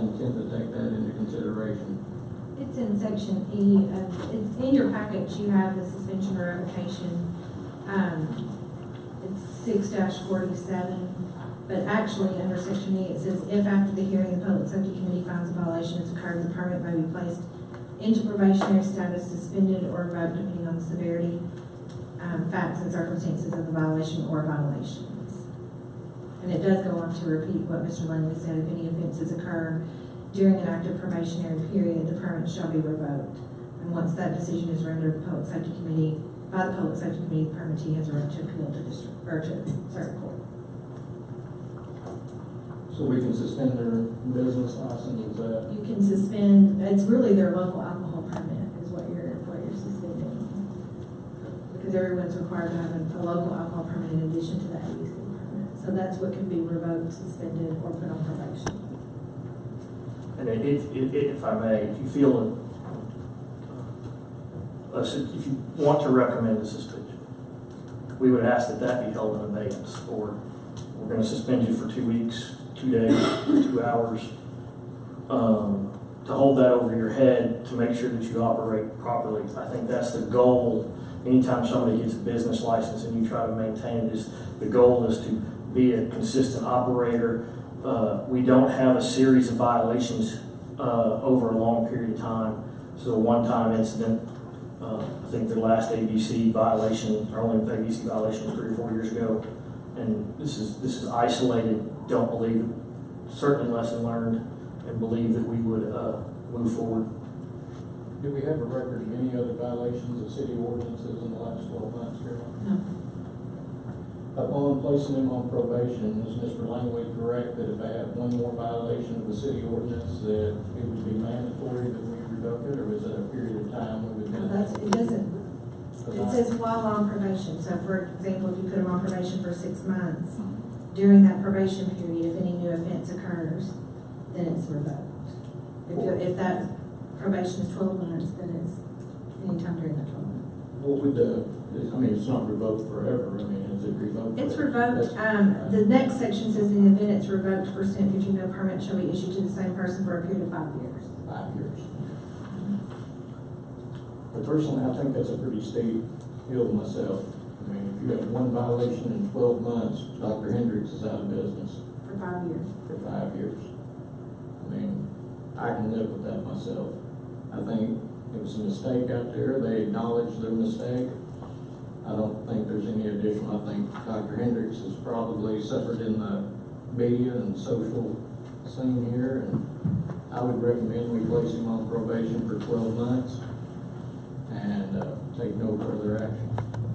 intend to take that into consideration. It's in section E. It's in your package. You have the suspension or revocation. It's 6-47. But actually, under section E, it says, if after the hearing, the Public Safety Committee finds a violation has occurred, the permit may be placed into probationary status, suspended, or revoked, depending on the severity, facts, and circumstances of the violation or violations. And it does go on to repeat what Mr. Langley said. If any offenses occur during an active probationary period, the permit shall be revoked. And once that decision is rendered, by the Public Safety Committee, the permittee has a right to appeal to district or to circuit court. So we can suspend their business license, is that? You can suspend. It's really their local alcohol permit is what you're suspending, because everyone's required to have a local alcohol permit in addition to the ABC permit. So that's what can be revoked, suspended, or put on probation. And if I may, if you feel if you want to recommend a suspension, we would ask that that be held in abeyance, or we're going to suspend you for 2 weeks, 2 days, 2 hours, to hold that over your head to make sure that you operate properly. I think that's the goal. Anytime somebody gets a business license and you try to maintain it, the goal is to be a consistent operator. We don't have a series of violations over a long period of time. So a one-time incident, I think the last ABC violation, or only ABC violation was 3 or 4 years ago. And this is isolated. Don't believe it. Certainly lesson learned, and believe that we would move forward. Do we have a record of any other violations of city ordinances in the last 12 months, Carol? No. Upon placing them on probation, is Mr. Langley correct that if they have one more violation of the city ordinance, that it would be mandatory that we revoke it, or is it a period of time we would do that? It doesn't. It says while on probation. So, for example, if you put them on probation for 6 months, during that probation period, if any new offense occurs, then it's revoked. If that probation is 12 months, then it's any time during that 12 months. What would I mean, it's not revoked forever. I mean, is it revoked? It's revoked. The next section says in the event it's revoked, pursuant to no permit shall be issued to the same person for a period of 5 years. 5 years. But personally, I think that's a pretty steep hill myself. I mean, if you have one violation in 12 months, Dr. Hendricks is out of business. For 5 years. For 5 years. I mean, I can live with that myself. I think it was a mistake out there. They acknowledged their mistake. I don't think there's any additional. I think Dr. Hendricks has probably suffered in the media and social scene here, and I would recommend we place him on probation for 12 months and take no further action.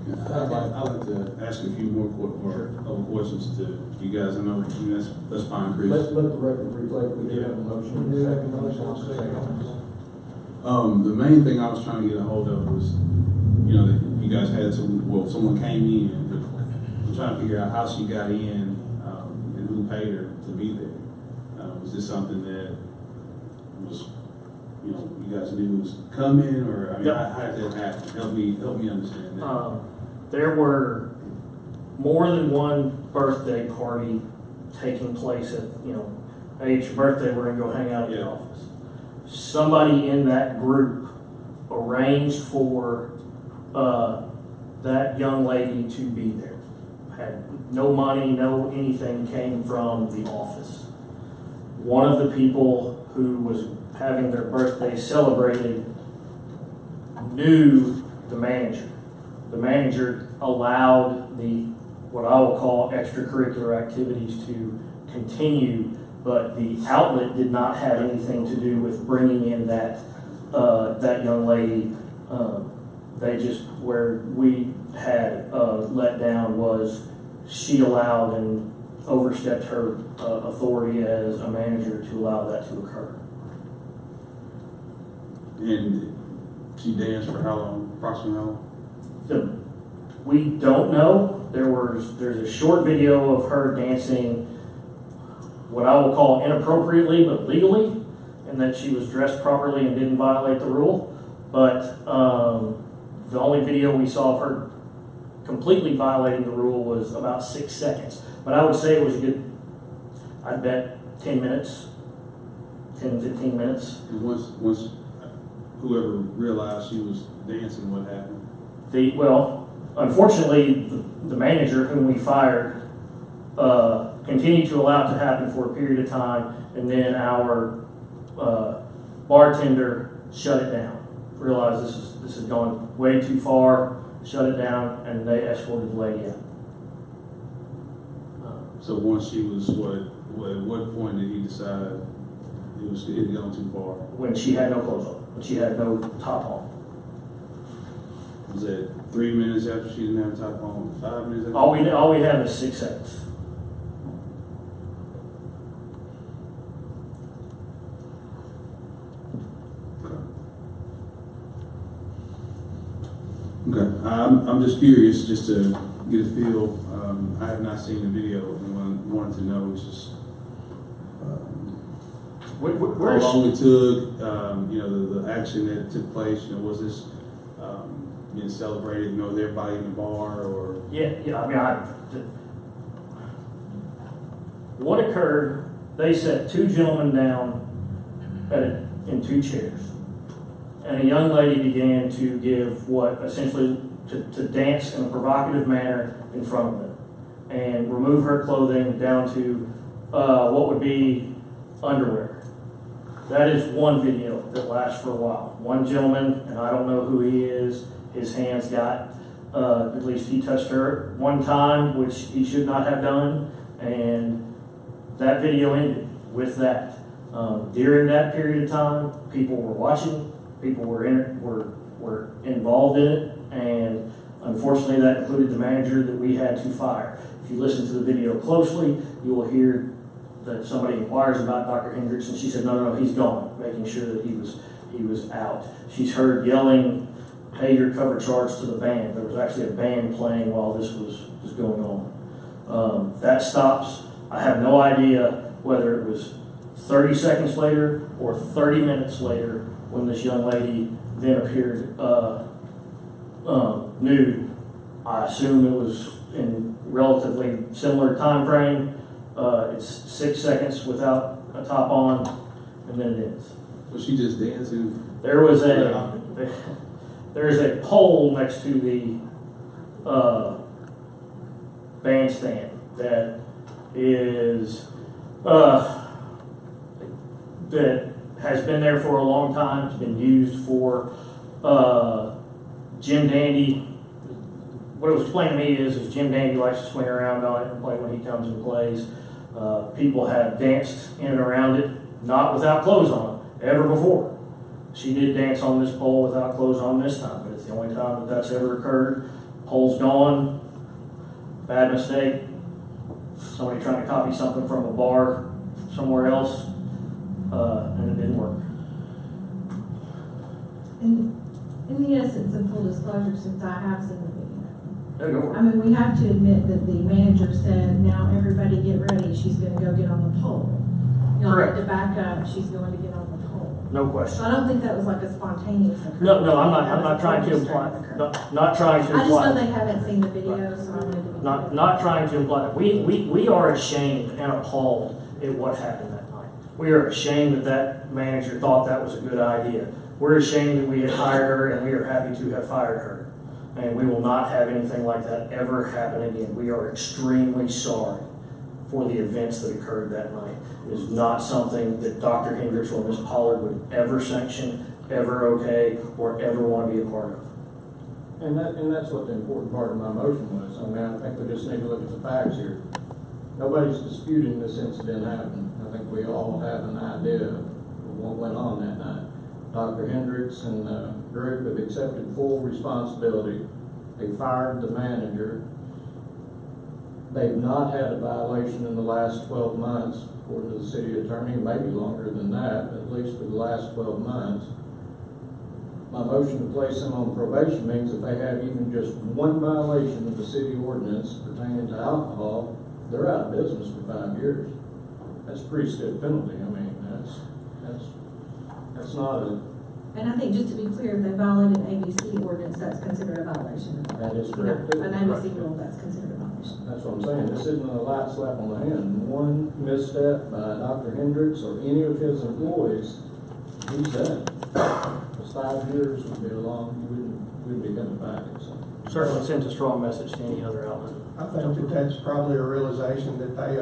I'd like to ask a few more questions to you guys. I know that's fine, Chris. Let the record reflect we did have a motion. The main thing I was trying to get a hold of was, that you guys had someone came in, but I'm trying to figure out how she got in and who paid her to be there. Was this something that was, you guys knew was coming, or I mean, how did that happen? Help me understand that. There were more than one birthday party taking place at, hey, it's your birthday, we're gonna go hang out at the office. Somebody in that group arranged for that young lady to be there. Had no money, no anything, came from the office. One of the people who was having their birthday celebrated knew the manager. The manager allowed what I will call extracurricular activities to continue, but the outlet did not have anything to do with bringing in that young lady. They just, where we had let down was she allowed and overstepped her authority as a manager to allow that to occur. And she danced for how long? Approximately how long? We don't know. There's a short video of her dancing what I will call inappropriately but legally, and that she was dressed properly and didn't violate the rule. But the only video we saw of her completely violating the rule was about 6 seconds. But I would say it was a good, I'd bet 10 minutes. 10, 15 minutes. And once whoever realized she was dancing, what happened? Well, unfortunately, the manager whom we fired continued to allow it to happen for a period of time, and then our bartender shut it down. Realized this has gone way too far, shut it down, and they escorted the lady out. So once she was at what point did he decide it had gone too far? When she had no clothes on, when she had no top on. Was that 3 minutes after she didn't have a top on? 5 minutes after? All we have is 6 seconds. Okay, I'm just curious, just to get a feel. I have not seen the video and wanted to know just how long it took, the action that took place. Was this being celebrated, with everybody in the bar, or? Yeah. I mean, what occurred? They set 2 gentlemen down in 2 chairs, and a young lady began to give what essentially to dance in a provocative manner in front of them, and remove her clothing down to what would be underwear. That is one video that lasts for a while. One gentleman, and I don't know who he is, his hands got, at least he touched her one time, which he should not have done, and that video ended with that. During that period of time, people were watching, people were involved in it, and unfortunately that included the manager that we had to fire. If you listen to the video closely, you will hear that somebody inquires about Dr. Hendricks, and she said, no, he's gone, making sure that he was out. She's heard yelling, pay your cover charge to the band. There was actually a band playing while this was going on. That stops. I have no idea whether it was 30 seconds later or 30 minutes later when this young lady then appeared nude. I assume it was in relatively similar time frame. It's 6 seconds without a top on, and then it ends. Was she just dancing? There's a pole next to the bandstand that is that has been there for a long time. It's been used for Jim Dandy. What it was explained to me is Jim Dandy likes to swing around on it and play when he comes and plays. People have danced in and around it, not without clothes on, ever before. She did dance on this pole without clothes on this time, but it's the only time that that's ever occurred. Pole's gone. Bad mistake. Somebody trying to copy something from a bar somewhere else, and it didn't work. In the essence of full disclosure, since I have seen the video, I mean, we have to admit that the manager said, now everybody get ready, she's going to go get on the pole. Y'all Correct. have to back up, she's going to get on the pole. No question. So I don't think that was like a spontaneous occurrence. No, I'm not trying to imply. Not trying to I just know imply. they haven't seen the video, so I wanted to be Not trying to imply. We are ashamed and appalled at what happened that night. We are ashamed that manager thought that was a good idea. We're ashamed that we had hired her, and we are happy to have fired her. And we will not have anything like that ever happen again. We are extremely sorry for the events that occurred that night. It is not something that Dr. Hendricks or Ms. Pollard would ever sanction, ever okay, or ever want to be a part of. And that's what the important part of my motion was. I mean, I think we just need to look at the facts here. Nobody's disputing this incident happened. I think we all have an idea of what went on that night. Dr. Hendricks and the group have accepted full responsibility. They fired the manager. They've not had a violation in the last 12 months, according to the city attorney, maybe longer than that, but at least for the last 12 months. My motion to place them on probation means if they have even just one violation of the city ordinance pertaining to alcohol, they're out of business for 5 years. That's a pretty stiff penalty. I mean, that's not a And I think just to be clear, if they violate an ABC ordinance, that's considered a violation. That is You know, correct. an ABC rule, that's considered a violation. That's what I'm saying, this isn't a light slap on the hand. One misstep by Dr. Hendricks or any of his employees, he's done. It's 5 years would be a long, we'd be coming back, so. Certainly sends a strong message to any other outlet. I think that that's probably a realization that they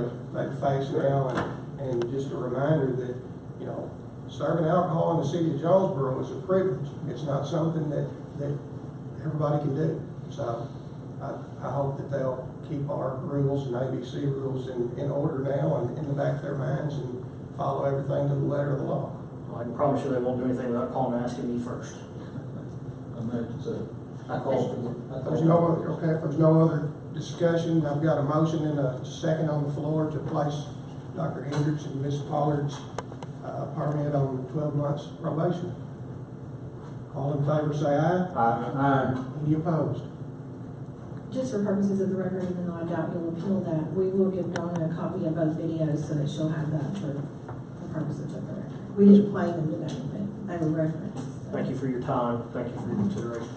face now, and just a reminder that, you know, serving alcohol in the city of Jonesboro is a privilege. It's not something that everybody can do. So I hope that they'll keep our rules and ABC rules in order now and in the back of their minds and follow everything to the letter of the law. Well, I can promise you they won't do anything without calling and asking me first. I called for If there's no other discussion, I've got a motion and a second on the floor to place Dr. Hendricks and Ms. Pollard's permit on 12 months probation. All in favor say aye. Aye. Any opposed? Just for purposes of the record, even though I doubt you'll appeal that, we will give Donna a copy of both videos so that she'll have that for the purposes of the record. We didn't play them today, but they were referenced. So. Thank you for your time. Thank you for your consideration.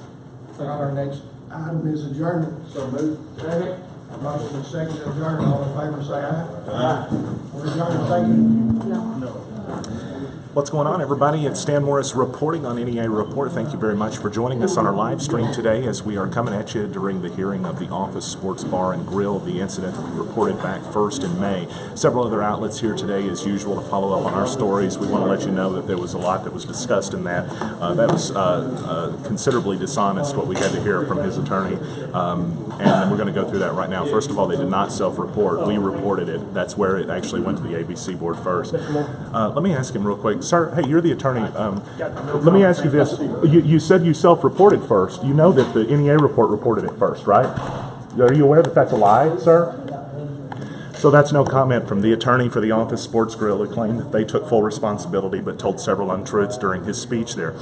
Our next item is adjournment. So moved. Second. A motion and second to adjourn. All in favor say aye. Aye. We're adjourned. Thank you. No. What's going on, everybody? It's Stan Morris reporting on NEA Report. Thank you very much for joining us on our live stream today as we are coming at you during the hearing of the Office Sports Bar and Grill, the incident that we reported back first in May. Several other outlets here today, as usual, to follow up on our stories. We want to let you know that there was a lot that was discussed in that. That was considerably dishonest, what we had to hear from his attorney. And we're going to go through that right now. First of all, they did not self-report. We reported it. That's where it actually went to the ABC board first. Let me ask him real quick. Sir, hey, you're the attorney. Let me ask you this. You said you self-reported first. You know that the NEA report reported it first, right? Are you aware that that's a lie, sir? So that's no comment from the attorney for the Office Sports Grill, who claimed that they took full responsibility but told several untruths during his speech there.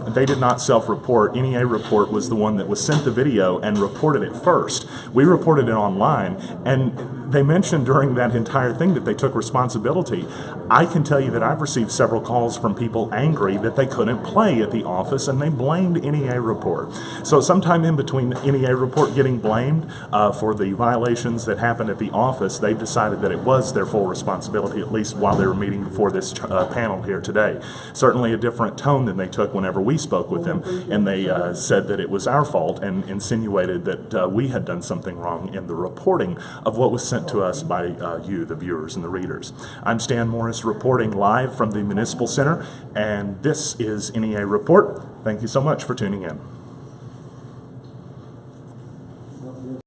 They did not self-report. NEA Report was the one that was sent the video and reported it first. We reported it online, and they mentioned during that entire thing that they took responsibility. I can tell you that I've received several calls from people angry that they couldn't play at the office, and they blamed NEA Report. So sometime in between NEA Report getting blamed for the violations that happened at the office, they decided that it was their full responsibility, at least while they were meeting before this panel here today. Certainly a different tone than they took whenever we spoke with them, and they said that it was our fault and insinuated that we had done something wrong in the reporting of what was sent to us by you, the viewers and the readers. I'm Stan Morris reporting live from the Municipal Center, and this is NEA Report. Thank you so much for tuning in.